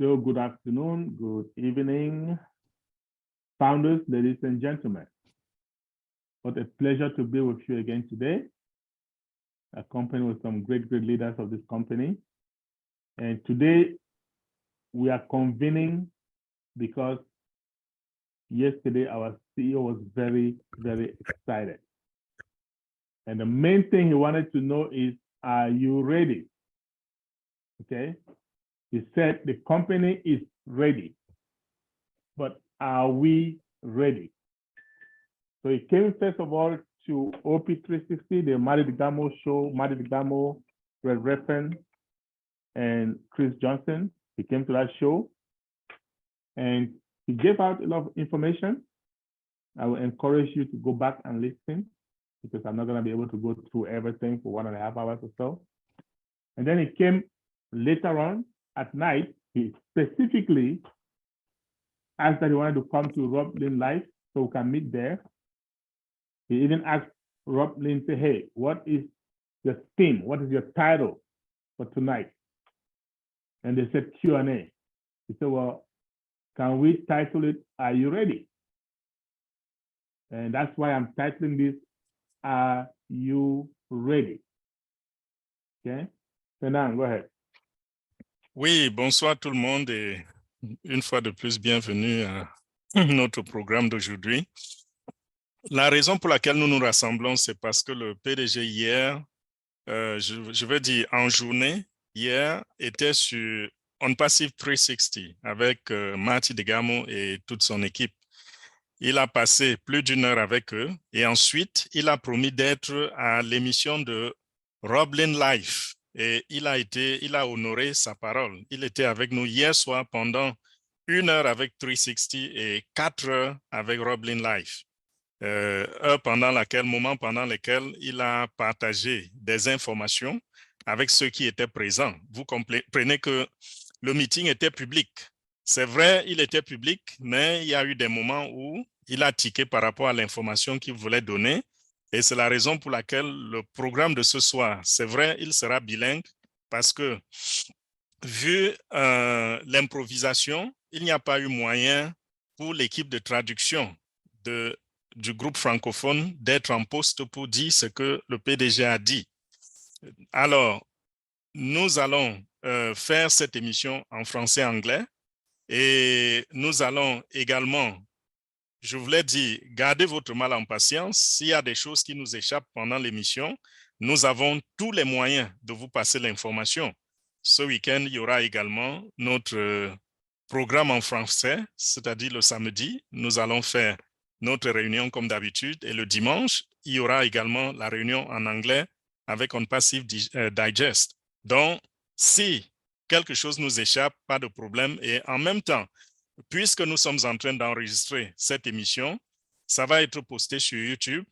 So good afternoon, good evening, founders, ladies and gentlemen. What a pleasure to be with you again today, accompanied with some great leaders of this company. And today we are convening because yesterday our CEO was very excited. And the main thing he wanted to know is, are you ready? Okay. He said the company is ready, but are we ready? So he came first of all to OP360, the Maddie Gamo show, Maddie Gamo, Red Reffen, and Chris Johnson. He came to that show and he gave out a lot of information. I will encourage you to go back and listen because I'm not going to be able to go through everything for 1.5 hours or so. And then he came later on at night. He specifically asked that he wanted to come to Rob Lynn Live so we can meet there. He even asked Rob Lynn, say, hey, what is your theme? What is your title for tonight? And they said Q&A. He said, well, can we title it, Are You Ready? And that's why I'm titling this, Are You Ready? Okay. Fernand, go ahead. Oui, bonsoir tout le monde et une fois de plus, bienvenue à notre programme d'aujourd'hui. La raison pour laquelle nous nous rassemblons, c'est parce que le PDG hier, je veux dire en journée, hier, était sur OnPassive 360 avec Marty Degamo et toute son équipe. Il a passé plus d'1 heure avec eux et ensuite, il a promis d'être à l'émission de Rob Lynn Live. Et il a honoré sa parole. Il était avec nous hier soir pendant 1 heure avec 360 et 4 heures avec Rob Lynn Live. Moment pendant lequel il a partagé des informations avec ceux qui étaient présents. Vous comprenez que le meeting était public. C'est vrai, il était public, mais il y a eu des moments où il a tiqué par rapport à l'information qu'il voulait donner. Et c'est la raison pour laquelle le programme de ce soir, c'est vrai, il sera bilingue parce que vu l'improvisation, il n'y a pas eu moyen pour l'équipe de traduction du groupe francophone d'être en poste pour dire ce que le PDG a dit. Alors, nous allons faire cette émission en français-anglais et nous allons également, je voulais dire, gardez votre mal en patience. S'il y a des choses qui nous échappent pendant l'émission, nous avons tous les moyens de vous passer l'information. Ce week-end, il y aura également notre programme en français, c'est-à-dire le samedi, nous allons faire notre réunion comme d'habitude et le dimanche, il y aura également la réunion en anglais avec OnPassive Digest. Donc, si quelque chose nous échappe, pas de problème. Et en même temps, puisque nous sommes en train d'enregistrer cette émission, ça va être posté sur YouTube.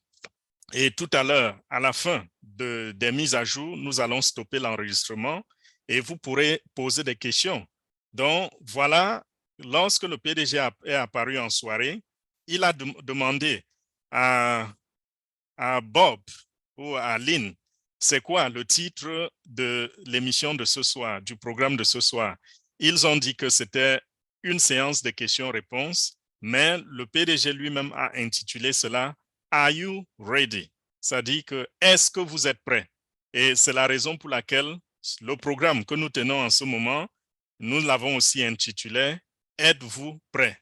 Et tout à l'heure, à la fin des mises à jour, nous allons stopper l'enregistrement et vous pourrez poser des questions. Donc, voilà, lorsque le PDG est apparu en soirée, il a demandé à Bob ou à Lynn, c'est quoi le titre de l'émission de ce soir, du programme de ce soir? Ils ont dit que c'était une séance de questions-réponses, mais le PDG lui-même a intitulé cela « Are you ready ?» Ça dit que « Est-ce que vous êtes prêts ?» Et c'est la raison pour laquelle le programme que nous tenons en ce moment, nous l'avons aussi intitulé « Êtes-vous prêts ?»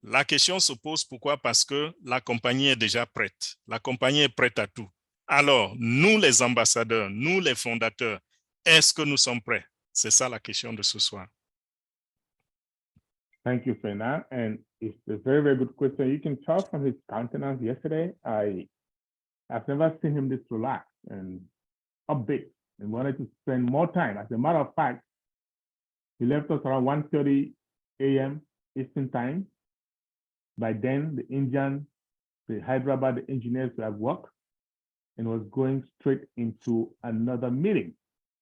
La question se pose pourquoi? Parce que la compagnie est déjà prête. La compagnie est prête à tout. Alors, nous les ambassadeurs, nous les fondateurs, est-ce que nous sommes prêts? C'est ça la question de ce soir. Thank you, Fernand. And it's a very good question. You can tell from his countenance yesterday, I've never seen him this relaxed and upbeat and wanted to spend more time. As a matter of fact, he left us around 1:30 a.m. Eastern time. By then, the Hyderabad the engineers were at work and was going straight into another meeting.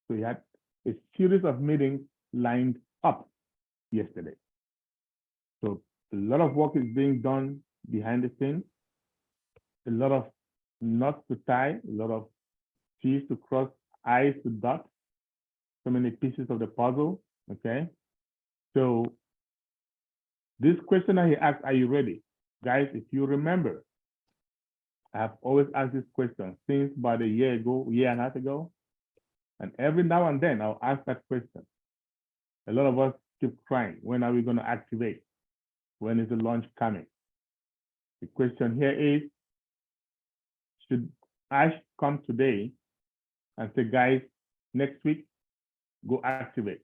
So he had a series of meetings lined up yesterday. So a lot of work is being done behind the scenes, a lot of knots to tie, a lot of T's to cross, I's to dot, so many pieces of the puzzle, okay? So this question that he asked, are you ready? Guys, if you remember, I have always asked this question since about a year and a half ago. And every now and then I'll ask that question. A lot of us keep crying. When are we going to activate? When is the launch coming? The question here is, should Ash come today and say, guys, next week, go activate?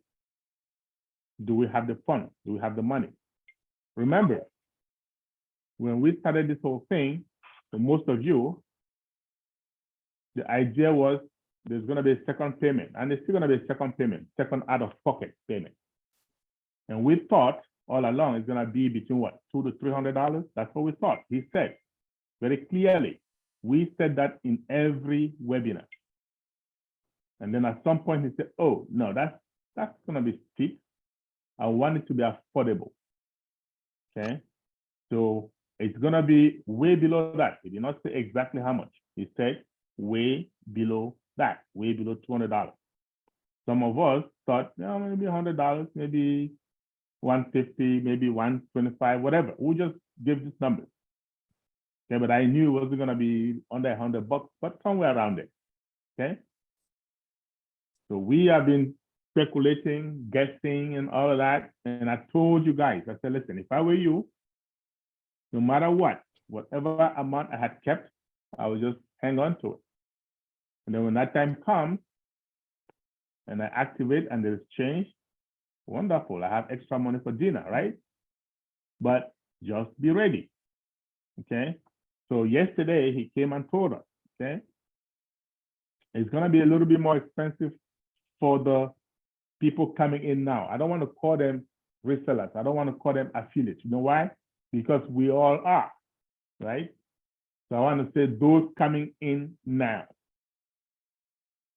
Do we have the funds? Do we have the money? Remember, when we started this whole thing, for most of you, the idea was there's going to be a second payment, and there's still going to be a second payment, second out-of-pocket payment. And we thought all along it's going to be between what, $200 to $300? That's what we thought. He said very clearly. We said that in every webinar. And then at some point he said, oh, no, that's going to be steep. I want it to be affordable. Okay. So it's going to be way below that. He did not say exactly how much. He said way below that, way below $200. Some of us thought, yeah, maybe $100, maybe $150, maybe $125, whatever. We just give this number. Okay, but I knew it wasn't going to be under $100, but somewhere around it. Okay. So we have been speculating, guessing, and all of that. And I told you guys, I said, listen, if I were you, no matter what, whatever amount I had kept, I would just hang on to it. And then when that time comes and I activate and there's change, wonderful. I have extra money for dinner, right? But just be ready. Okay. So yesterday he came and told us, okay, it's going to be a little bit more expensive for the people coming in now. I don't want to call them resellers. I don't want to call them affiliates. You know why? Because we all are, right? So I want to say those coming in now.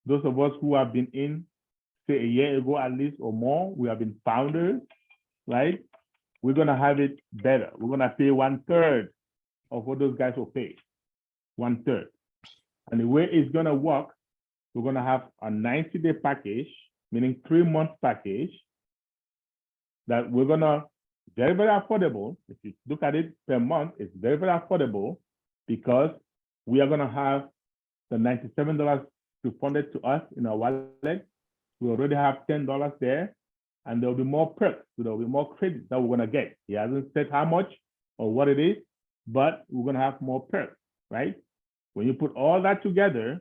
Those of us who have been in, say a year ago at least or more, we have been founders, right? We're going to have it better. We're going to pay 1/3 of what those guys will pay, 1/3. And the way it's going to work, we're going to have a 90-day package, meaning 3-month package that we're going to, very, very affordable. If you look at it per month, it's very, very affordable because we are going to have the $97 refunded to us in our wallet. We already have $10 there, and there will be more perks. So there will be more credits that we're going to get. He hasn't said how much or what it is, but we're going to have more perks, right? When you put all that together,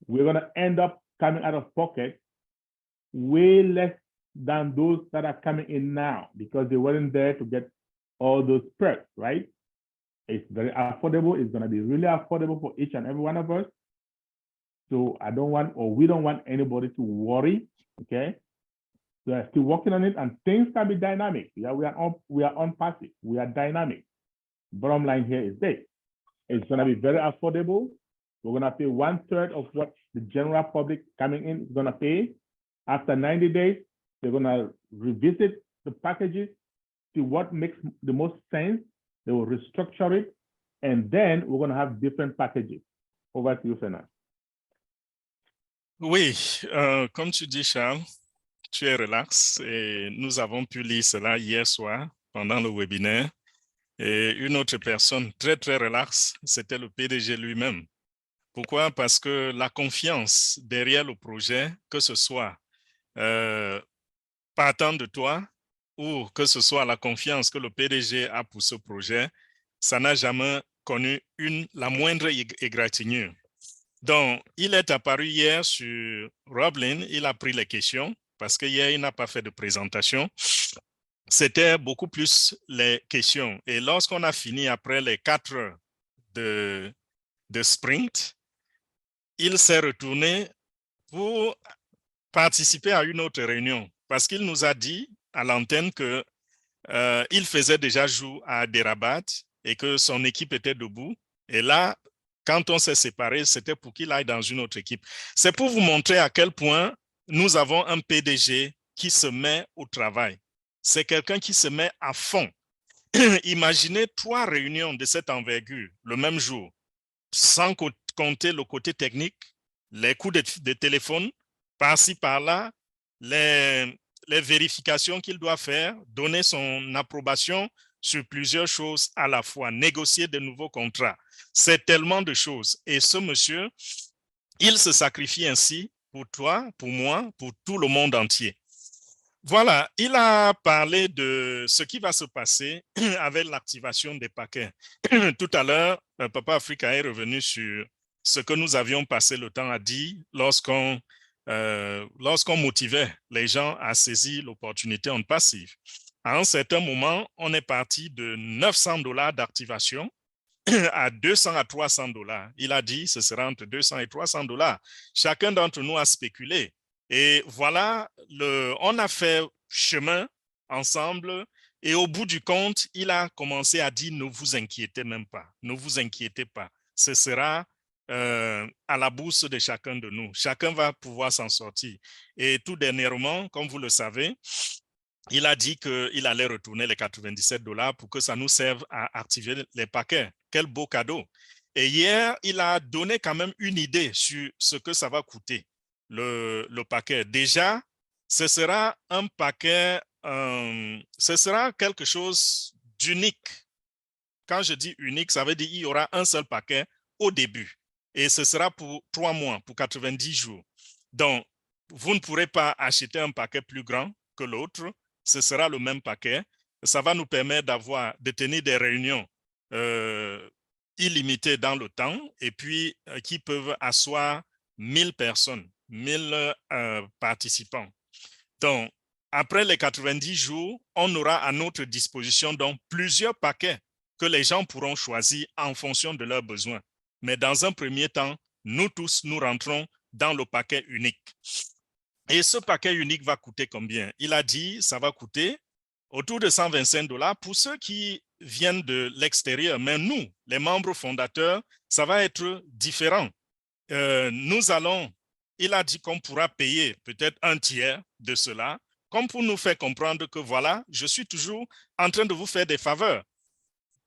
we're going to end up coming out of pocket way less than those that are coming in now because they weren't there to get all those perks, right? It's very affordable. It's going to be really affordable for each and every one of us. So I don't want, or we don't want anybody to worry, okay? So I'm still working on it, and things can be dynamic. Yeah, we are on passive. We are dynamic. Bottom line here is this. It's going to be very affordable. We're going to pay 1/3 of what the general public coming in is going to pay. After 90 days, they're going to revisit the packages, see what makes the most sense. They will restructure it, and then we're going to have different packages. Over to you, Fernand. Oui, comme tu dis, Charles, tu es relax et nous avons pu lire cela hier soir pendant le webinaire. Et une autre personne très, très relaxe, c'était le PDG lui-même. Pourquoi? Parce que la confiance derrière le projet, que ce soit partant de toi ou que ce soit la confiance que le PDG a pour ce projet, ça n'a jamais connu la moindre égratignure. Donc, il est apparu hier sur Roblin, il a pris les questions parce qu'hier, il n'a pas fait de présentation. C'était beaucoup plus les questions. Et lorsqu'on a fini après les 4 heures de sprint, il s'est retourné pour participer à une autre réunion parce qu'il nous a dit à l'antenne qu'il faisait déjà jour à Hyderabad et que son équipe était debout. Et là, quand on s'est séparés, c'était pour qu'il aille dans une autre équipe. C'est pour vous montrer à quel point nous avons un PDG qui se met au travail. C'est quelqu'un qui se met à fond. Imaginez 3 réunions de cette envergure le même jour, sans compter le côté technique, les coups de téléphone, par-ci, par-là, les les vérifications qu'il doit faire, donner son approbation sur plusieurs choses à la fois, négocier de nouveaux contrats. C'est tellement de choses. Et ce monsieur, il se sacrifie ainsi pour toi, pour moi, pour tout le monde entier. Voilà, il a parlé de ce qui va se passer avec l'activation des paquets. Tout à l'heure, Papa Africa est revenu sur ce que nous avions passé le temps à dire lorsqu'on motivait les gens à saisir l'opportunité en passive. À un certain moment, on est parti de 900 $ d'activation à 200 à 300 $. Il a dit ce sera entre 200 et 300 $. Chacun d'entre nous a spéculé. Et voilà, on a fait chemin ensemble. Et au bout du compte, il a commencé à dire ne vous inquiétez même pas, ne vous inquiétez pas. Ce sera à la bourse de chacun de nous. Chacun va pouvoir s'en sortir. Et tout dernièrement, comme vous le savez, il a dit qu'il allait retourner les 97 $ pour que ça nous serve à activer les paquets. Quel beau cadeau. Et hier, il a donné quand même une idée sur ce que ça va coûter, le paquet. Déjà, ce sera un paquet, ce sera quelque chose d'unique. Quand je dis unique, ça veut dire qu'il y aura un seul paquet au début. Et ce sera pour 3 mois, pour 90 jours. Donc, vous ne pourrez pas acheter un paquet plus grand que l'autre. Ce sera le même paquet. Ça va nous permettre de tenir des réunions illimitées dans le temps et puis qui peuvent asseoir 1000 personnes, 1000 participants. Donc, après les 90 jours, on aura à notre disposition donc plusieurs paquets que les gens pourront choisir en fonction de leurs besoins. Mais dans un premier temps, nous tous, nous rentrons dans le paquet unique. Et ce paquet unique va coûter combien? Il a dit ça va coûter autour de 125 $ pour ceux qui viennent de l'extérieur. Mais nous, les membres fondateurs, ça va être différent. Il a dit qu'on pourra payer peut-être un tiers de cela, comme pour nous faire comprendre que voilà, je suis toujours en train de vous faire des faveurs.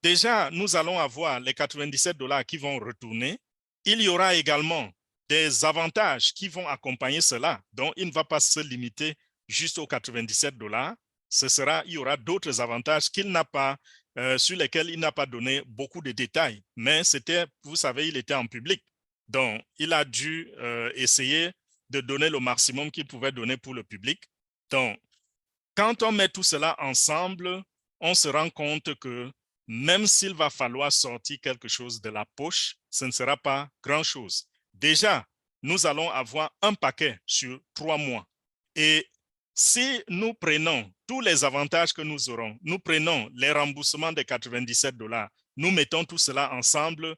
Déjà, nous allons avoir les 97 $ qui vont retourner. Il y aura également des avantages qui vont accompagner cela. Donc, il ne va pas se limiter juste aux 97 $. Il y aura d'autres avantages qu'il n'a pas, sur lesquels il n'a pas donné beaucoup de détails. Mais c'était, vous savez, il était en public. Donc, il a dû essayer de donner le maximum qu'il pouvait donner pour le public. Donc, quand on met tout cela ensemble, on se rend compte que même s'il va falloir sortir quelque chose de la poche, ce ne sera pas grand-chose. Déjà, nous allons avoir un paquet sur 3 mois. Et si nous prenons tous les avantages que nous aurons, nous prenons les remboursements des 97 $, nous mettons tout cela ensemble,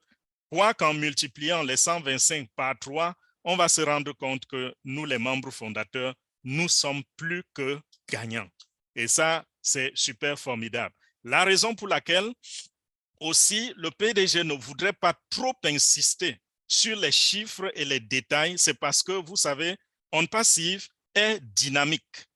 quoi qu'en multipliant les 125 par 3, on va se rendre compte que nous, les membres fondateurs, nous sommes plus que gagnants. Et ça, c'est super formidable. La raison pour laquelle aussi le PDG ne voudrait pas trop insister sur les chiffres et les détails, c'est parce que, vous savez, On Passive est dynamique.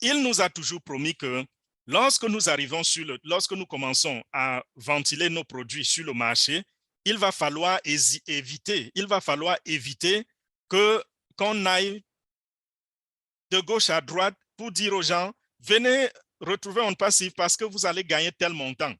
Il nous a toujours promis que lorsque nous commençons à ventiler nos produits sur le marché, il va falloir éviter qu'on aille de gauche à droite pour dire aux gens, venez retrouver On Passive parce que vous allez gagner tel montant.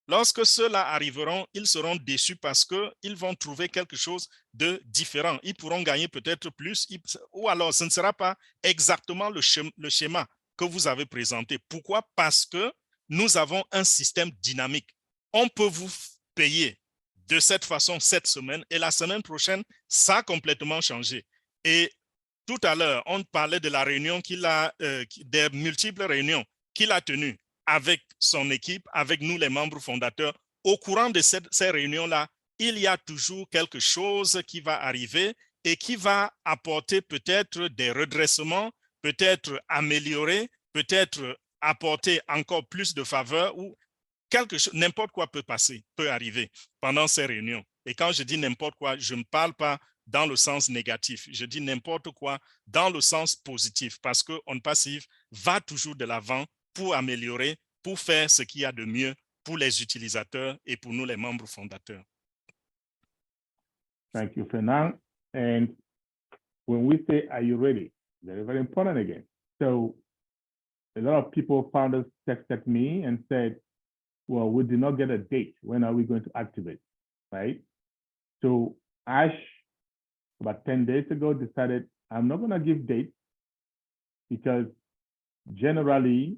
Lorsque ceux-là arriveront, ils seront déçus parce qu'ils vont trouver quelque chose de différent. Ils pourront gagner peut-être plus, ou alors ce ne sera pas exactement le schéma que vous avez présenté. Pourquoi? Parce que nous avons un système dynamique. On peut vous payer de cette façon cette semaine et la semaine prochaine, ça a complètement changé. Et tout à l'heure, on parlait de la réunion des multiples réunions qu'il a tenues avec son équipe, avec nous les membres fondateurs. Au courant de ces réunions-là, il y a toujours quelque chose qui va arriver et qui va apporter peut-être des redressements, peut-être améliorer, peut-être apporter encore plus de faveur ou quelque chose, n'importe quoi peut arriver pendant ces réunions. Et quand je dis n'importe quoi, je ne parle pas dans le sens négatif. Je dis n'importe quoi dans le sens positif parce que On Passive va toujours de l'avant pour améliorer, pour faire ce qu'il y a de mieux pour les utilisateurs et pour nous, les membres fondateurs. Thank you, Fernand. And when we say, are you ready? Very, very important again. So a lot of people found us texted me and said, well, we did not get a date. When are we going to activate, right? So Ash, about 10 days ago, decided I'm not going to give dates because generally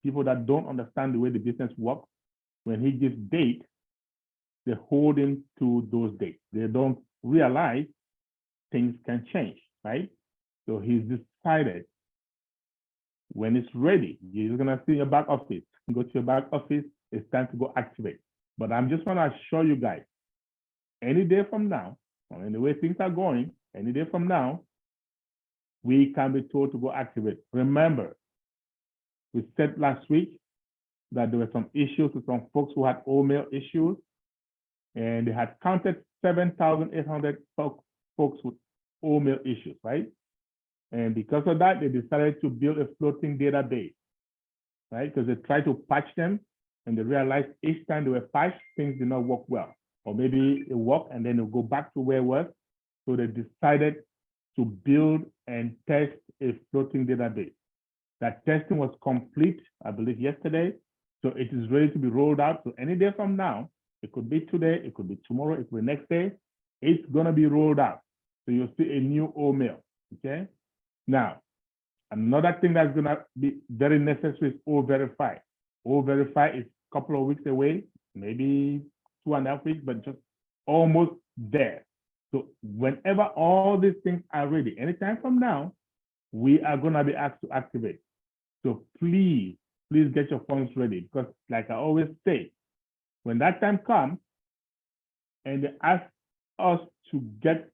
people that don't understand the way the business works, when he gives dates, they hold him to those dates. They don't realize things can change, right? So he's decided when it's ready, you're gonna see your back office. Go to your back office, it's time to go activate. But I'm just wanna assure you guys, any day from now, I mean, the way things are going, any day from now, we can be told to go activate. Remember, we said last week that there were some issues with some folks who had OMail issues, and they had counted 7,800 folks with OMail issues, right? And because of that, they decided to build a floating database, right? Because they tried to patch them, and they realized each time they were patched, things did not work well. Or maybe it worked, and then it'll go back to where it was. So they decided to build and test a floating database. That testing was complete, I believe, yesterday. So it is ready to be rolled out. So any day from now, it could be today, it could be tomorrow, it could be next day. It's gonna be rolled out. So you'll see a new OMail, okay? Now, another thing that's gonna be very necessary is O-Verify. O-Verify is a couple of weeks away, maybe 2.5 weeks, but just almost there. So whenever all these things are ready, anytime from now, we are gonna be asked to activate. So please get your phones ready, because like I always say, when that time comes and they ask us to get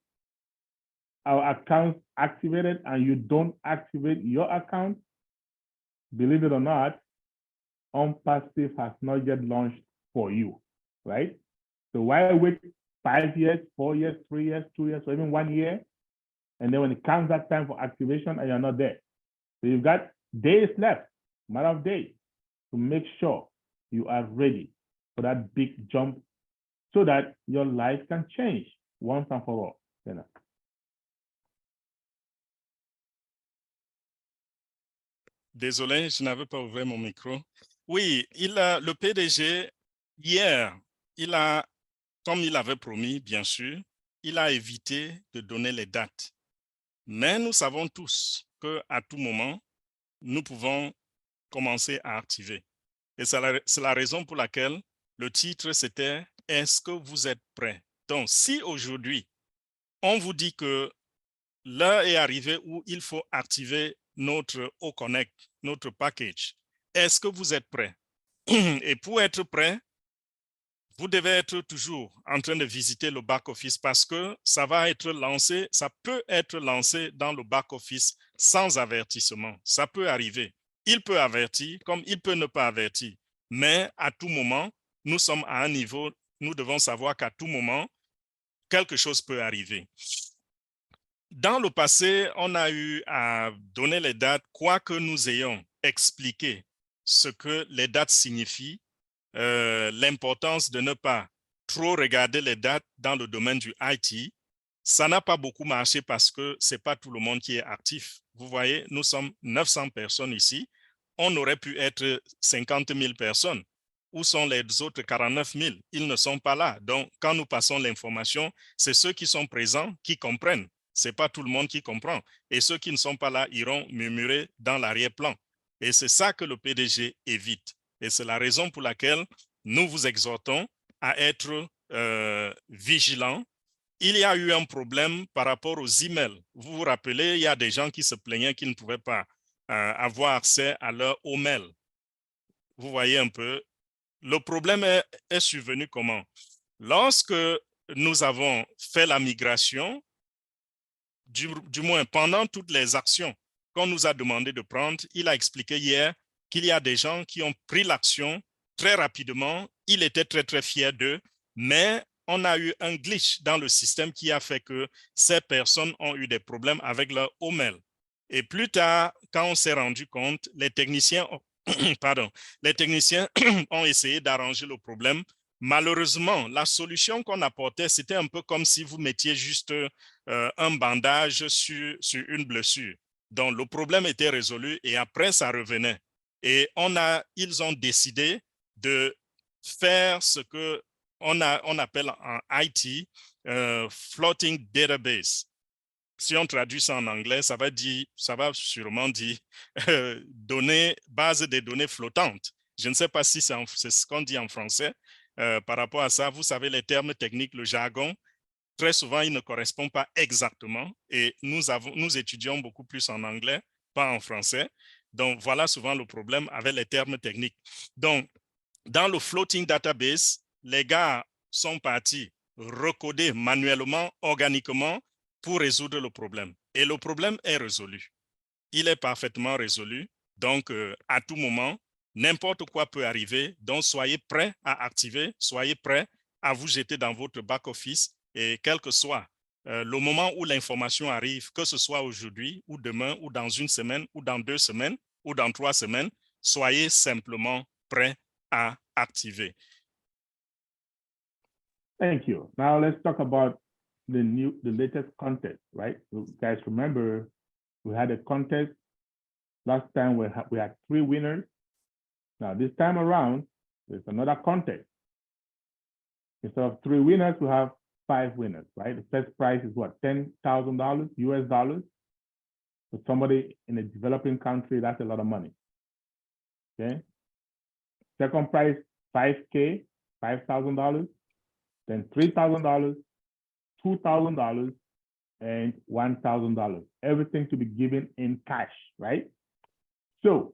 our accounts activated and you don't activate your account, believe it or not, OnPassive has not yet launched for you, right? So why wait 5 years, 4 years, 3 years, 2 years, or even 1 year? And then when it comes that time for activation and you're not there. So you've got days left, matter of days, to make sure you are ready for that big jump so that your life can change once and for all. You know? Désolé, je n'avais pas ouvert mon micro. Oui, le PDG, hier, comme il avait promis, bien sûr, il a évité de donner les dates. Mais nous savons tous qu'à tout moment, nous pouvons commencer à activer. Et c'est la raison pour laquelle le titre, c'était « Est-ce que vous êtes prêts ?» Donc, si aujourd'hui, on vous dit que l'heure est arrivée où il faut activer notre O-Connect, notre package, est-ce que vous êtes prêts? Et pour être prêt, vous devez être toujours en train de visiter le back-office parce que ça va être lancé, ça peut être lancé dans le back-office sans avertissement. Ça peut arriver. Il peut avertir comme il peut ne pas avertir. Mais à tout moment, nous sommes à un niveau, nous devons savoir qu'à tout moment, quelque chose peut arriver. Dans le passé, on a eu à donner les dates, quoique nous ayons expliqué ce que les dates signifient, l'importance de ne pas trop regarder les dates dans le domaine du IT. Ça n'a pas beaucoup marché parce que ce n'est pas tout le monde qui est actif. Vous voyez, nous sommes 900 personnes ici. On aurait pu être 50 000 personnes. Où sont les autres 49 000? Ils ne sont pas là. Donc, quand nous passons l'information, c'est ceux qui sont présents qui comprennent. Ce n'est pas tout le monde qui comprend. Et ceux qui ne sont pas là iront murmurer dans l'arrière-plan. Et c'est ça que le PDG évite. Et c'est la raison pour laquelle nous vous exhortons à être vigilants. Il y a eu un problème par rapport aux emails. Vous vous rappelez, il y a des gens qui se plaignaient qu'ils ne pouvaient pas avoir accès à leur email. Vous voyez un peu, le problème est survenu comment? Lorsque nous avons fait la migration, du moins pendant toutes les actions qu'on nous a demandé de prendre, il a expliqué hier qu'il y a des gens qui ont pris l'action très rapidement. Il était très, très fier d'eux, mais on a eu un glitch dans le système qui a fait que ces personnes ont eu des problèmes avec leur email. Et plus tard, quand on s'est rendu compte, les techniciens ont essayé d'arranger le problème. Malheureusement, la solution qu'on apportait, c'était un peu comme si vous mettiez juste un bandage sur une blessure. Donc, le problème était résolu et après, ça revenait. Et ils ont décidé de faire ce que on appelle en IT floating database. Si on traduit ça en anglais, ça va sûrement dire base de données flottantes. Je ne sais pas si c'est ce qu'on dit en français. Par rapport à ça, vous savez, les termes techniques, le jargon, très souvent, ils ne correspondent pas exactement. Et nous étudions beaucoup plus en anglais, pas en français. Donc, voilà souvent le problème avec les termes techniques. Donc, dans le floating database, les gars sont partis recoder manuellement, organiquement, pour résoudre le problème. Et le problème est résolu. Il est parfaitement résolu. Donc, à tout moment, n'importe quoi peut arriver. Donc, soyez prêts à activer, soyez prêts à vous jeter dans votre back-office et quel que soit le moment où l'information arrive, que ce soit aujourd'hui ou demain ou dans une semaine ou dans 2 semaines ou dans 3 semaines, soyez simplement prêts à activer. Thank you. Now let's talk about the latest contest, right? You guys remember we had a contest last time. We had 3 winners. Now this time around, there's another contest. Instead of 3 winners, we have 5 winners, right? The first prize is what, $10,000 US dollars. For somebody in a developing country, that's a lot of money. Okay. Second prize, $5K, $5,000. Then $3,000, $2,000, and $1,000. Everything to be given in cash, right? So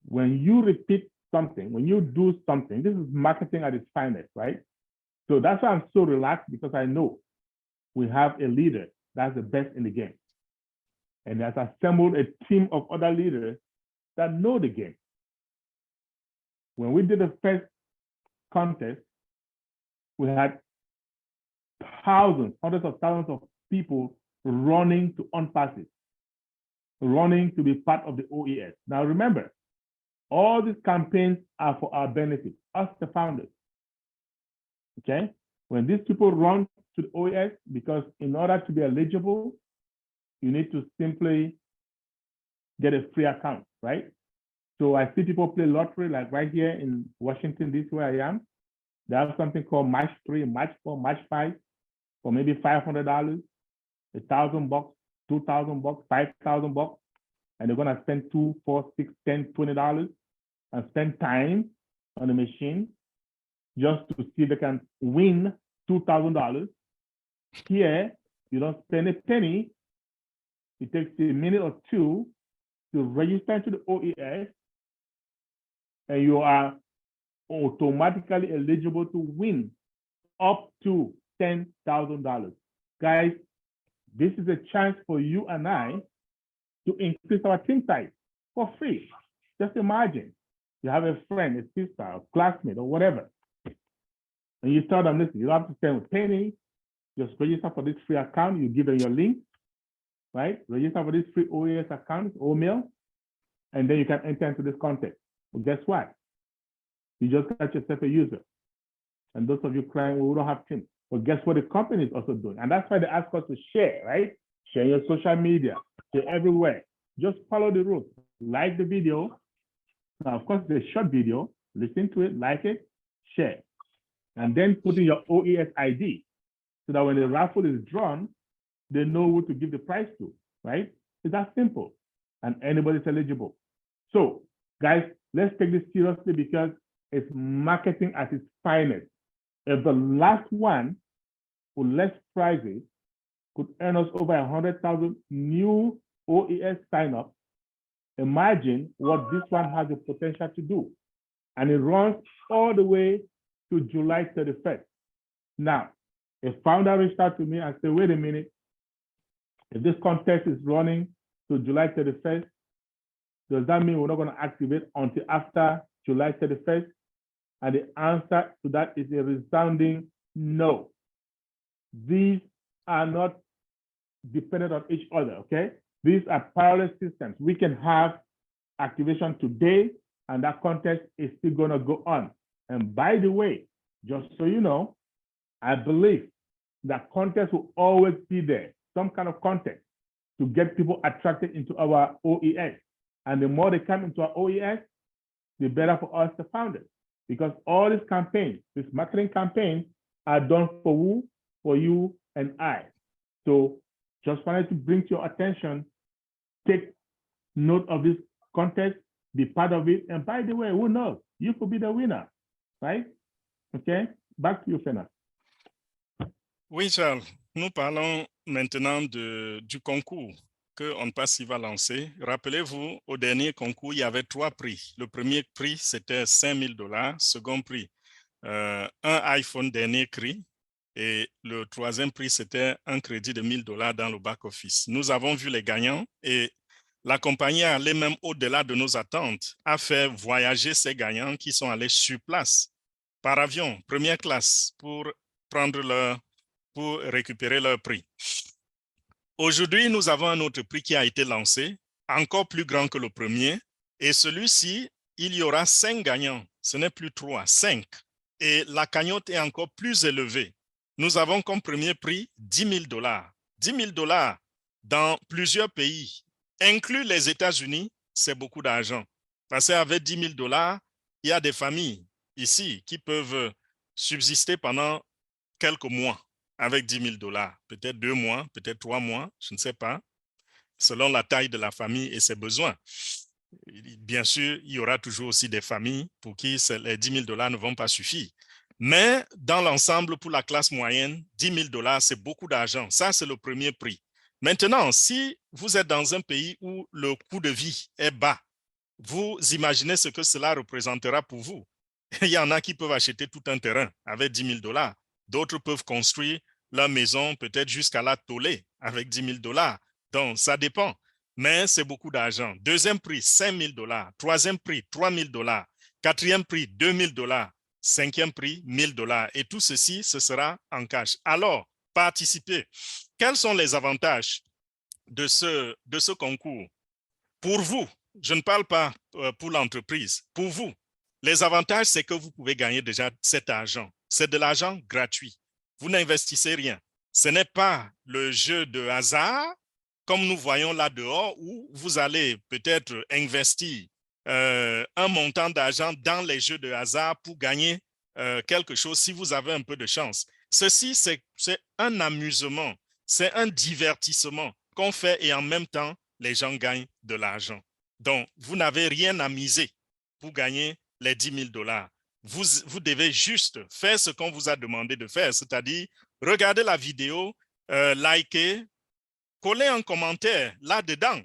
when you repeat something, when you do something, this is marketing at its finest, right? So that's why I'm so relaxed, because I know we have a leader that's the best in the game. And has assembled a team of other leaders that know the game. When we did the first contest, we had thousands, hundreds of thousands of people running to unpass it, running to be part of the OES. Now remember, all these campaigns are for our benefit, us the founders. Okay? When these people run to the OES, because in order to be eligible, you need to simply get a free account, right? So I see people play lottery, like right here in Washington, DC, where I am. They have something called Match 3, Match 4, Match 5 for maybe $500, $1,000, $2,000, $5,000, and they're gonna spend $2, $4, $6, $10, $20 and spend time on the machine just to see if they can win $2,000. Here, you don't spend a penny. It takes a minute or two to register to the OES, and you are automatically eligible to win up to $10,000. Guys, this is a chance for you and I to increase our team size for free. Just imagine you have a friend, a sister, a classmate, or whatever, and you tell them, listen, you don't have to spend a penny, just register for this free account. You give them your link, right? Register for this free OES account, OMail, and then you can enter into this contest. Well, guess what? You just got yourself a user. And those of you crying, well, we don't have teams. Well, guess what the company is also doing? And that's why they ask us to share, right? Share your social media, share everywhere. Just follow the rules. Like the video. Now, of course, it's a short video. Listen to it, like it, share. And then put in your OES ID so that when the raffle is drawn, they know who to give the prize to, right? It's that simple. And anybody's eligible. So, guys, let's take this seriously, because it's marketing at its finest. If the last one with less prizes could earn us over 100,000 new OES signups, imagine what this one has the potential to do. And it runs all the way to July 31st. Now, a founder reached out to me and said, wait a minute, if this contest is running to July 31st, does that mean we're not going to activate until after July 31st? And the answer to that is a resounding no. These are not dependent on each other, okay? These are parallel systems. We can have activation today, and that contest is still going to go on. And by the way, just so you know, I believe that contest will always be there, some kind of contest to get people attracted into our OES. And the more they come into our OES, the better for us, the founders. Because all these campaigns, this marketing campaign, are done for who? For you and I. So just wanted to bring to your attention, take note of this contest, be part of it. And by the way, who knows? You could be the winner, right? Okay, back to you, Fena. Oui, Charles, nous parlons maintenant du concours que On Passive va lancer. Rappelez-vous, au dernier concours, il y avait 3 prix. Le premier prix, c'était $5,000. Second prix, un iPhone dernier cri. Et le troisième prix, c'était un crédit de $1,000 dans le back-office. Nous avons vu les gagnants et la compagnie est allée même au-delà de nos attentes, a fait voyager ces gagnants qui sont allés sur place par avion, première classe, pour récupérer leur prix. Aujourd'hui, nous avons un autre prix qui a été lancé, encore plus grand que le premier. Et celui-ci, il y aura 5 gagnants. Ce n'est plus 3, 5. Et la cagnotte est encore plus élevée. Nous avons comme premier prix $10,000. $10,000 dans plusieurs pays, inclus les États-Unis, c'est beaucoup d'argent. Parce qu'avec $10,000, il y a des familles ici qui peuvent subsister pendant quelques mois avec $10,000. Peut-être 2 mois, peut-être 3 mois, je ne sais pas, selon la taille de la famille et ses besoins. Bien sûr, il y aura toujours aussi des familles pour qui les $10,000 ne vont pas suffire. Mais dans l'ensemble, pour la classe moyenne, $10,000, c'est beaucoup d'argent. Ça, c'est le premier prix. Maintenant, si vous êtes dans un pays où le coût de vie est bas, vous imaginez ce que cela représentera pour vous. Il y en a qui peuvent acheter tout un terrain avec $10,000. D'autres peuvent construire leur maison peut-être jusqu'à la tollée avec $10,000. Donc, ça dépend. Mais c'est beaucoup d'argent. Deuxième prix, $5,000. Troisième prix, $3,000. Quatrième prix, $2,000. Cinquième prix, $1,000. Et tout ceci, ce sera en cash. Alors, participez. Quels sont les avantages de ce concours? Pour vous, je ne parle pas pour l'entreprise. Pour vous, les avantages, c'est que vous pouvez gagner déjà cet argent. C'est de l'argent gratuit. Vous n'investissez rien. Ce n'est pas le jeu de hasard, comme nous voyons là dehors, où vous allez peut-être investir un montant d'argent dans les jeux de hasard pour gagner quelque chose si vous avez un peu de chance. Ceci, c'est un amusement, c'est un divertissement qu'on fait et en même temps, les gens gagnent de l'argent. Donc, vous n'avez rien à miser pour gagner les $10,000. Vous devez juste faire ce qu'on vous a demandé de faire, c'est-à-dire regarder la vidéo, liker, coller un commentaire là-dedans.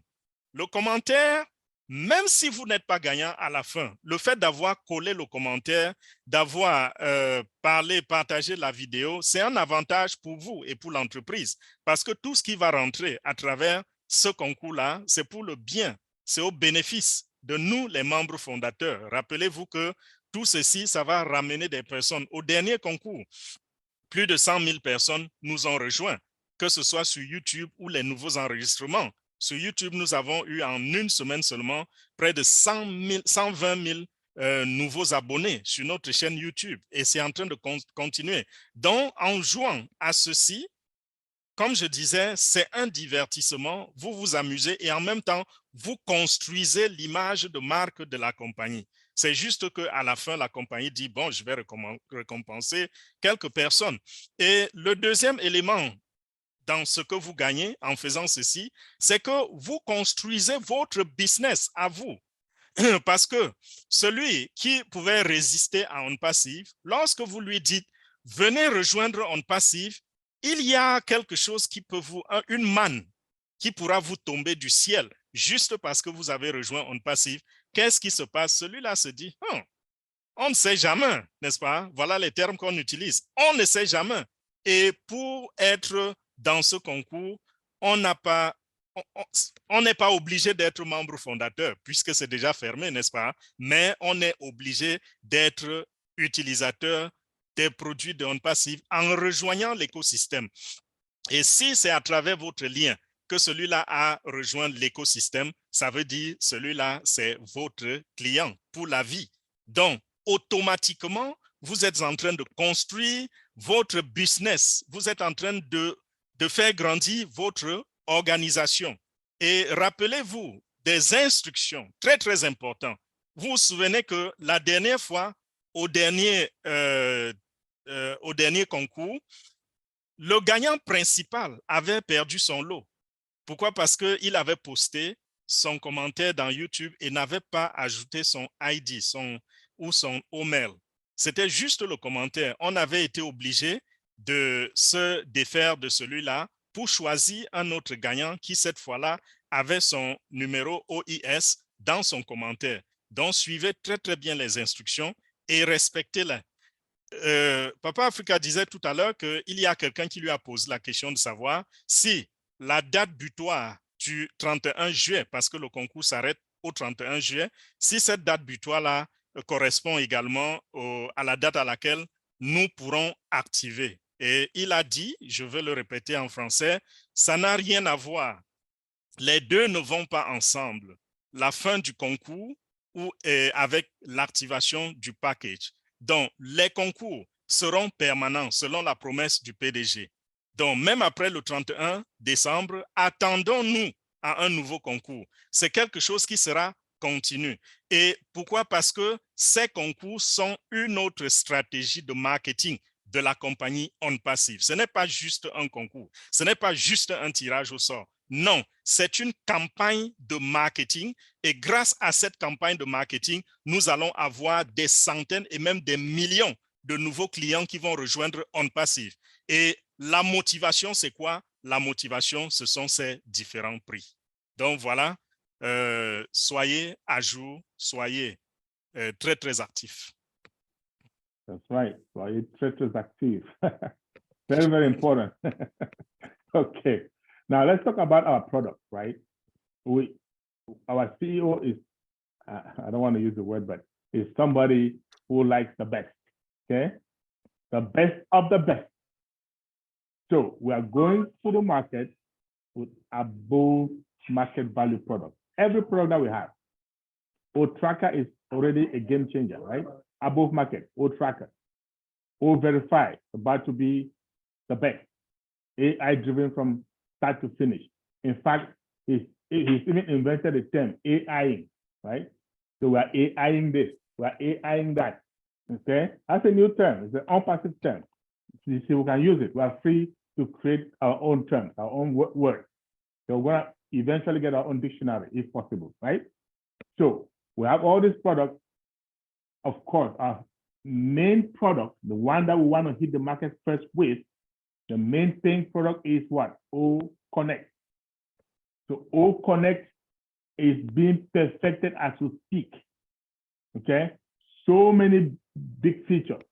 Le commentaire, même si vous n'êtes pas gagnant à la fin, le fait d'avoir collé le commentaire, d'avoir parlé, partagé la vidéo, c'est un avantage pour vous et pour l'entreprise parce que tout ce qui va rentrer à travers ce concours-là, c'est pour le bien, c'est au bénéfice de nous, les membres fondateurs. Rappelez-vous que tout ceci, ça va ramener des personnes. Au dernier concours, plus de 100 000 personnes nous ont rejoints, que ce soit sur YouTube ou les nouveaux enregistrements. Sur YouTube, nous avons eu en une semaine seulement près de 120 000 nouveaux abonnés sur notre chaîne YouTube et c'est en train de continuer. Donc, en jouant à ceci, comme je disais, c'est un divertissement, vous vous amusez et en même temps, vous construisez l'image de marque de la compagnie. C'est juste qu'à la fin, la compagnie dit, bon, je vais récompenser quelques personnes. Et le deuxième élément dans ce que vous gagnez en faisant ceci, c'est que vous construisez votre business à vous. Parce que celui qui pouvait résister à On Passive, lorsque vous lui dites, venez rejoindre On Passive, il y a quelque chose qui peut une manne qui pourra vous tomber du ciel juste parce que vous avez rejoint On Passive. Qu'est-ce qui se passe? Celui-là se dit, on ne sait jamais, n'est-ce pas? Voilà les termes qu'on utilise. On ne sait jamais. Et pour être dans ce concours, on n'est pas obligé d'être membre fondateur puisque c'est déjà fermé, n'est-ce pas? Mais on est obligé d'être utilisateur des produits de On Passive en rejoignant l'écosystème. Et si c'est à travers votre lien que celui-là a rejoint l'écosystème, ça veut dire celui-là, c'est votre client pour la vie. Donc, automatiquement, vous êtes en train de construire votre business. Vous êtes en train de faire grandir votre organisation. Et rappelez-vous, des instructions, très, très important. Vous vous souvenez que la dernière fois, au dernier concours, le gagnant principal avait perdu son lot. Pourquoi? Parce qu'il avait posté son commentaire dans YouTube et n'avait pas ajouté son ID ou son email. C'était juste le commentaire. On avait été obligé de se défaire de celui-là pour choisir un autre gagnant qui, cette fois-là, avait son numéro OIS dans son commentaire. Donc, suivez très, très bien les instructions et respectez-les. Papa Africa disait tout à l'heure qu'il y a quelqu'un qui lui a posé la question de savoir si la date butoir du 31 juillet, parce que le concours s'arrête au 31 juillet, si cette date butoir-là correspond également à la date à laquelle nous pourrons activer. Et il a dit, je vais le répéter en français, ça n'a rien à voir. Les deux ne vont pas ensemble. La fin du concours ou avec l'activation du package. Donc, les concours seront permanents selon la promesse du PDG. Donc, même après le 31 décembre, attendons-nous à un nouveau concours. C'est quelque chose qui sera continu. Et pourquoi? Parce que ces concours sont une autre stratégie de marketing de la compagnie OnPassive. Ce n'est pas juste un concours. Ce n'est pas juste un tirage au sort. Non, c'est une campagne de marketing et grâce à cette campagne de marketing, nous allons avoir des centaines et même des millions de nouveaux clients qui vont rejoindre OnPassive. Et la motivation, c'est quoi? La motivation, ce sont ces différents prix. Donc voilà, soyez à jour, soyez très, très actifs. That's right. Soyez très, très active. Very, very important. Okay. Now let's talk about our product, right? Our CEO is, I don't want to use the word, but is somebody who likes the best, okay? The best of the best. So we are going to the market with above market value product. Every product that we have, O-Tracker is already a game changer, right? Above market, O-Tracker. O-Verify, about to be the best. AI driven from start to finish. In fact, he's even invented the term AIing, right? So we're AIing this, we're AIing that, okay? That's a new term, it's an OnPassive term. You see, we can use it. We are free to create our own terms, our own words. So we're gonna eventually get our own dictionary if possible, right? So we have all these products. Of course, our main product, the one that we want to hit the market first with, the main thing product is what? O-Connect. So O-Connect is being perfected as we speak, okay? So many big features.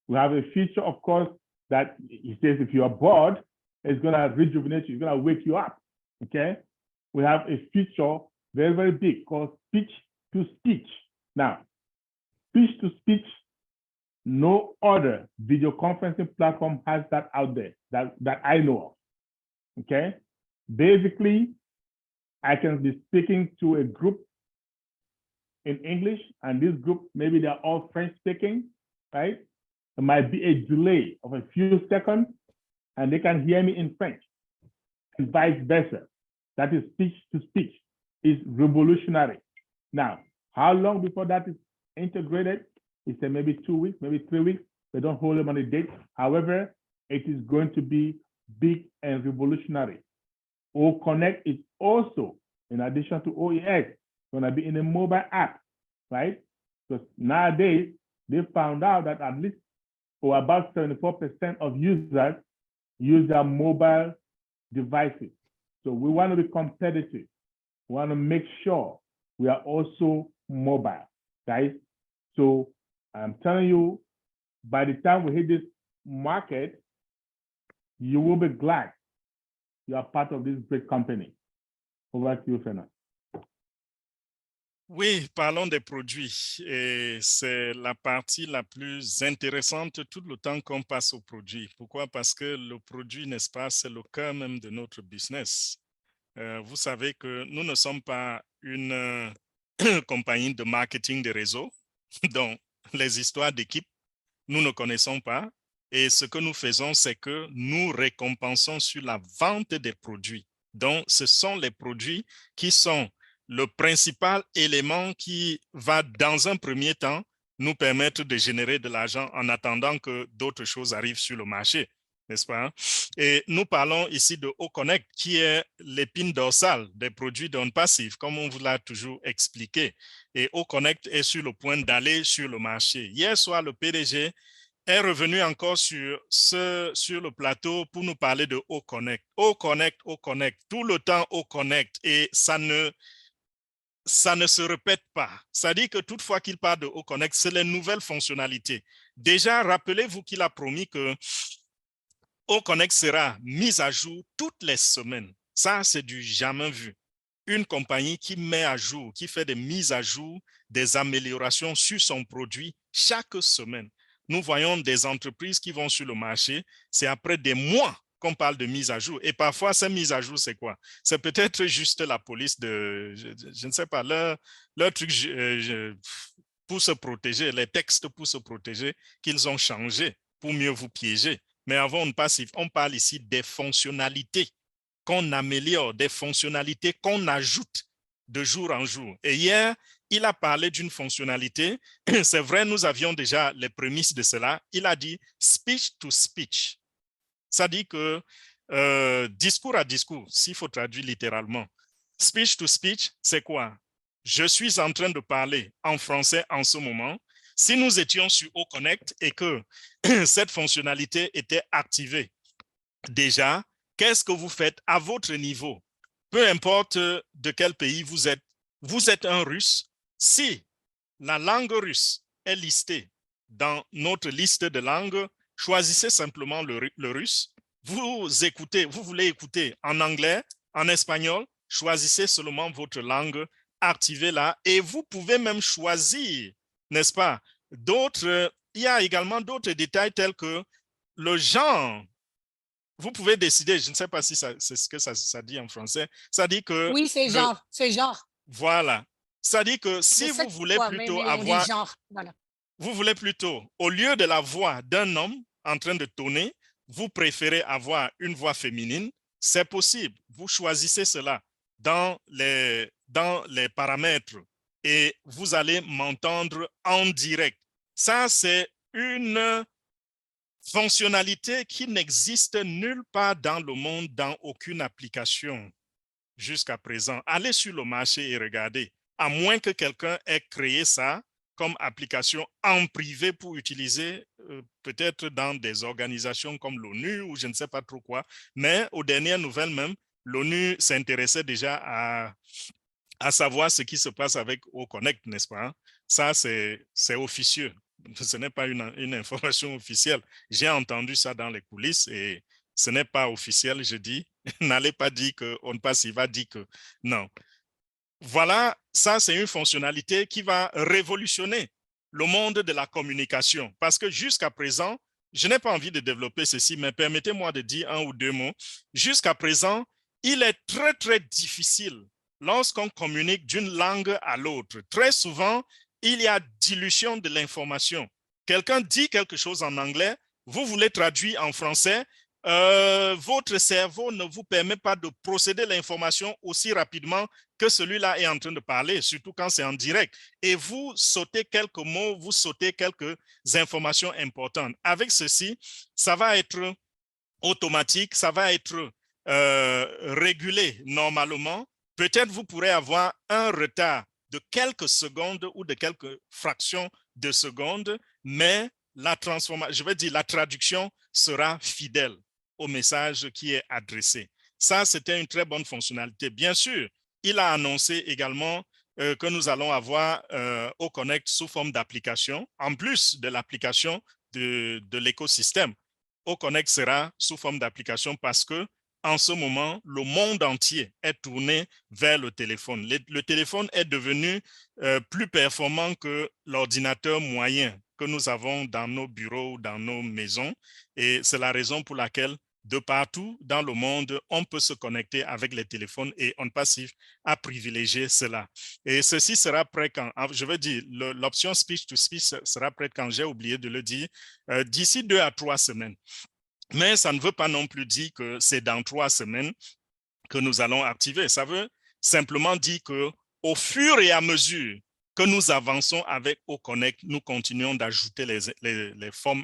We have a feature, of course, that he says if you're bored, it's gonna rejuvenate you, it's gonna wake you up, okay? We have a feature, very, very big, called speech to speech. Now, speech to speech, no other video conferencing platform has that out there that I know of, okay? Basically, I can be speaking to a group in English, and this group, maybe they're all French speaking, right? There might be a delay of a few seconds, and they can hear me in French, and vice versa. That is speech to speech. It's revolutionary. Now, how long before that is integrated? It's maybe 2 weeks, maybe 3 weeks. They don't hold them on a date. However, it is going to be big and revolutionary. O-Connect is also, in addition to OES, going to be in a mobile app, right? Because nowadays, they found out that at least or about 74% of users use their mobile devices. So we want to be competitive. We want to make sure we are also mobile, guys. So I'm telling you, by the time we hit this market, you will be glad you are part of this great company. Over to you, Fernand. Oui, parlons des produits. Et c'est la partie la plus intéressante tout le temps qu'on passe au produit. Pourquoi? Parce que le produit, n'est-ce pas, c'est le cœur même de notre business. Vous savez que nous ne sommes pas une compagnie de marketing de réseau. Donc, les histoires d'équipe, nous ne connaissons pas. Et ce que nous faisons, c'est que nous récompensons sur la vente des produits. Donc, ce sont les produits qui sont le principal élément qui va, dans un premier temps, nous permettre de générer de l'argent en attendant que d'autres choses arrivent sur le marché, n'est-ce pas? Et nous parlons ici de Oconnect, qui est l'épine dorsale des produits d'ondes passives, comme on vous l'a toujours expliqué. Et Oconnect est sur le point d'aller sur le marché. Hier soir, le PDG est revenu encore sur le plateau pour nous parler de Oconnect. Oconnect, Oconnect, tout le temps Oconnect, et ça ne se répète pas. Ça dit que toutefois qu'il parle de Oconnect, c'est les nouvelles fonctionnalités. Déjà, rappelez-vous qu'il a promis que Oconnect sera mise à jour toutes les semaines. Ça, c'est du jamais vu. Une compagnie qui met à jour, qui fait des mises à jour, des améliorations sur son produit chaque semaine. Nous voyons des entreprises qui vont sur le marché, c'est après des mois qu'on parle de mise à jour. Et parfois, ces mises à jour, c'est quoi? C'est peut-être juste la police je ne sais pas, leur truc pour se protéger, les textes pour se protéger qu'ils ont changé pour mieux vous piéger. Mais avant, on parle ici des fonctionnalités qu'on améliore, des fonctionnalités qu'on ajoute de jour en jour. Et hier, il a parlé d'une fonctionnalité. C'est vrai, nous avions déjà les prémices de cela. Il a dit speech to speech. Ça dit que discours à discours, s'il faut traduire littéralement. Speech to speech, c'est quoi? Je suis en train de parler en français en ce moment. Si nous étions sur Oconnect et que cette fonctionnalité était activée déjà, qu'est-ce que vous faites à votre niveau? Peu importe de quel pays vous êtes un Russe. Si la langue russe est listée dans notre liste de langues, choisissez simplement le russe. Vous voulez écouter en anglais, en espagnol, choisissez seulement votre langue, activez-la et vous pouvez même choisir, n'est-ce pas? Il y a également d'autres détails tels que le genre. Vous pouvez décider, je ne sais pas si c'est ce que ça dit en français, ça dit que Oui, c'est genre. voilà, ça dit que Je si sais vous voulez quoi, plutôt mais on dit avoir, genre. Voilà. vous voulez plutôt, au lieu de la voix d'un homme en train de tonner, vous préférez avoir une voix féminine, c'est possible. Vous choisissez cela dans les paramètres et vous allez m'entendre en direct. Ça, c'est une fonctionnalité qui n'existe nulle part dans le monde, dans aucune application jusqu'à présent. Allez sur le marché et regardez, à moins que quelqu'un ait créé ça comme application en privé pour utiliser peut-être dans des organisations comme l'ONU ou je ne sais pas trop quoi, mais aux dernières nouvelles même, l'ONU s'intéressait déjà à savoir ce qui se passe avec Oconnect, n'est-ce pas? Ça, c'est officieux. Ce n'est pas une information officielle. J'ai entendu ça dans les coulisses et ce n'est pas officiel, je dis. N'allez pas dire qu'on passe, il va dire que non. Voilà, ça, c'est une fonctionnalité qui va révolutionner le monde de la communication. Parce que jusqu'à présent, je n'ai pas envie de développer ceci, mais permettez-moi de dire un ou deux mots. Jusqu'à présent, il est très, très difficile lorsqu'on communique d'une langue à l'autre. Très souvent, il y a dilution de l'information. Quelqu'un dit quelque chose en anglais, vous voulez traduire en français, votre cerveau ne vous permet pas de procéder l'information aussi rapidement que celui-là est en train de parler, surtout quand c'est en direct. Et vous sautez quelques mots, vous sautez quelques informations importantes. Avec ceci, ça va être automatique, ça va être régulé normalement. Peut-être vous pourrez avoir un retard de quelques secondes ou de quelques fractions de secondes, mais la transformation, je veux dire, la traduction sera fidèle au message qui est adressé. Ça, c'était une très bonne fonctionnalité. Bien sûr, il a annoncé également que nous allons avoir Oconnect sous forme d'application, en plus de l'application de l'écosystème. Oconnect sera sous forme d'application parce que en ce moment, le monde entier est tourné vers le téléphone. Le téléphone est devenu plus performant que l'ordinateur moyen que nous avons dans nos bureaux, dans nos maisons. Et c'est la raison pour laquelle de partout dans le monde, on peut se connecter avec les téléphones et on passif à privilégier cela. Et ceci sera prêt quand, je veux dire, l'option speech to speech sera prête quand j'ai oublié de le dire, d'ici 2 à 3 semaines. Mais ça ne veut pas non plus dire que c'est dans 3 semaines que nous allons activer. Ça veut simplement dire que au fur et à mesure que nous avançons avec OConnect, nous continuons d'ajouter les formes,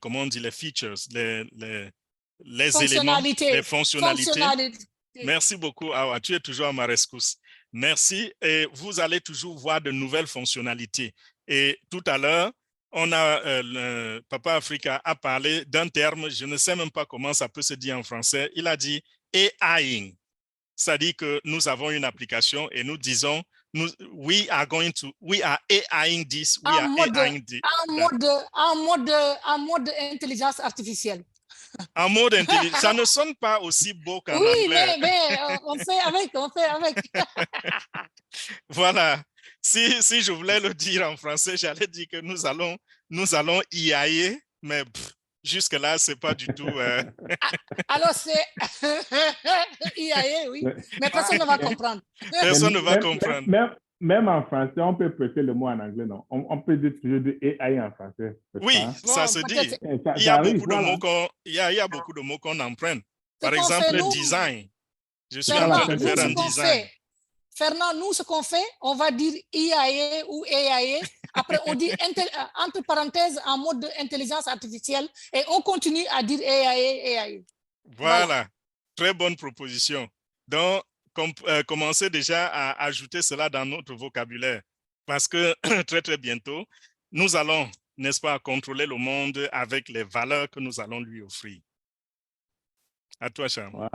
comment on dit, les features, les éléments, les fonctionnalités. Merci beaucoup, Awa. Tu es toujours à ma rescousse. Merci. Et vous allez toujours voir de nouvelles fonctionnalités. Et tout à l'heure, Papa Africa a parlé d'un terme, je ne sais même pas comment ça peut se dire en français. Il a dit AIing. Ça dit que nous avons une application et nous disons, we are AIing this, we are AIing this. En mode intelligence artificielle. En mode intelligent, ça ne sonne pas aussi beau qu'en anglais. Oui, mais on fait avec. Voilà. Si je voulais le dire en français, j'allais dire que nous allons IAE, mais jusque-là, ce n'est pas du tout... Alors, c'est IAE, oui, mais personne ne va comprendre. Personne ne va comprendre. Même en français, on peut prêter le mot en anglais, non? On peut dire toujours du AI en français. Oui, ça se dit. Il y a beaucoup de mots qu'on emprunte. Par exemple, le design. Je suis en train de faire un design. Fernand, nous, ce qu'on fait, on va dire IAE ou AIE. Après, on dit entre parenthèses en mode intelligence artificielle et on continue à dire AIE. Voilà. Très bonne proposition. Donc, commencez déjà à ajouter cela dans notre vocabulaire parce que très, très bientôt, nous allons, n'est-ce pas, contrôler le monde avec les valeurs que nous allons lui offrir. À toi, Charles. Voilà.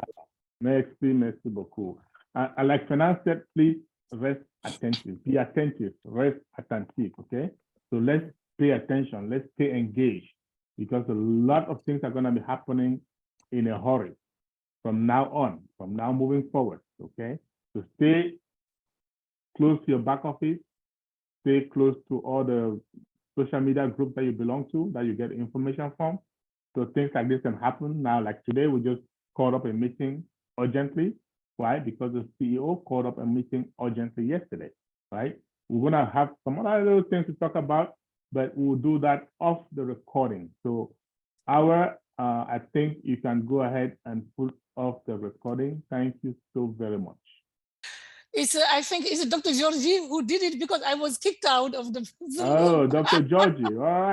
Merci beaucoup. Like Fernand said, please rest attentive. Be attentive, rest attentive, okay? So let's pay attention, let's stay engaged because a lot of things are going to be happening in a hurry from now on, from now moving forward, okay? So stay close to your back office, stay close to all the social media groups that you belong to, that you get information from. So things like this can happen. Now, like today, we just called up a meeting urgently. Why? Because the CEO called up a meeting urgently yesterday, right? We're gonna have some other little things to talk about, but we'll do that off the recording. So I think you can go ahead and put off the recording. Thank you so very much. I think it's Dr. Georgie who did it because I was kicked out of the Zoom. Oh, Dr. Georgie, all right.